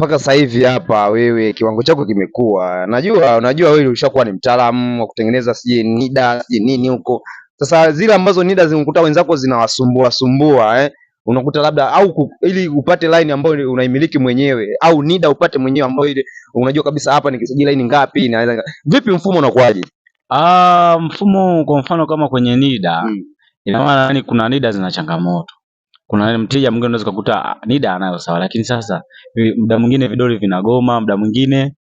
mpaka sasa hivi hapa wewe kiwango chako kimekuwa. Unajua wewe ushakuwa ni mtaalamu wa kutengeneza sije NIDA, sije nini huko. Sasa zile ambazo NIDA zinakuta wenzako zinawasumbua unakuta labda ili upate line ambayo unaimiliki mwenyewe au NIDA upate mwenyewe ambayo ile unajua kabisa hapa nikisajili line ngapi na vipi, mfumo unakuwaje? Mfumo kwa mfano kama kwenye NIDA ina maana yani kuna NIDA zina changamoto. Kuna mteja mwingine unaweza kukuta NIDA anayo sawa, lakini sasa muda mwingine vidole vinagoma, muda mwingine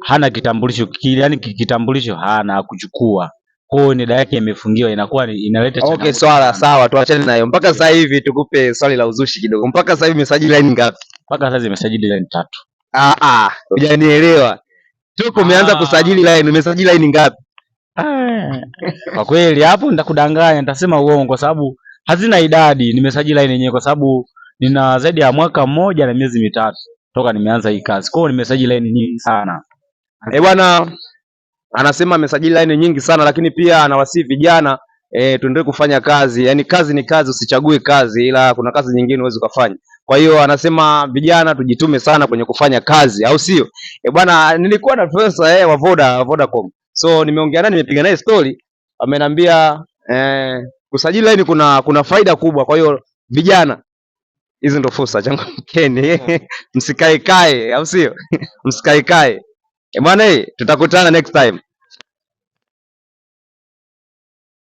hana kitambulisho kile, yani kitambulisho hana kuchukua. Kwa hiyo NIDA yake imefungiwa, inakuwa inaleta changamoto. Okay, sawa, tuachane nayo. Mpaka sasa hivi tukupe swali la uzushi kidogo. Mpaka sasa hivi umesajili line ngapi? Mpaka sasa imesajili line 3. Hujanielewa. Toka umeanza kusajili line, umesajili line ngapi? Kwa kweli hapo nitakudanganya, nitasema uongo kwa sababu hazina idadi. Nimesajili line yenyewe kwa sababu nina zaidi ya mwaka mmoja na miezi mitatu toka nimeanza hii kazi. Kwa hiyo nimesajili line nyingi sana. Bwana anasema amesajili line nyingi sana, lakini pia anawasihi vijana tuendelee kufanya kazi. Yaani kazi ni kazi, usichague kazi, ila kuna kazi nyingine uweze kufanya. Kwa hiyo anasema vijana tujitume sana kwenye kufanya kazi, au sio? Bwana nilikuwa na profesa wa Vodacom. So nimeongea naye, nimepiga naye story, ameniambia kusajili line kuna faida kubwa. Kwa hiyo vijana, hizi ndo fursa, changamkeni. Msikae, au sio? Msikae. Bwana tutakutana next time.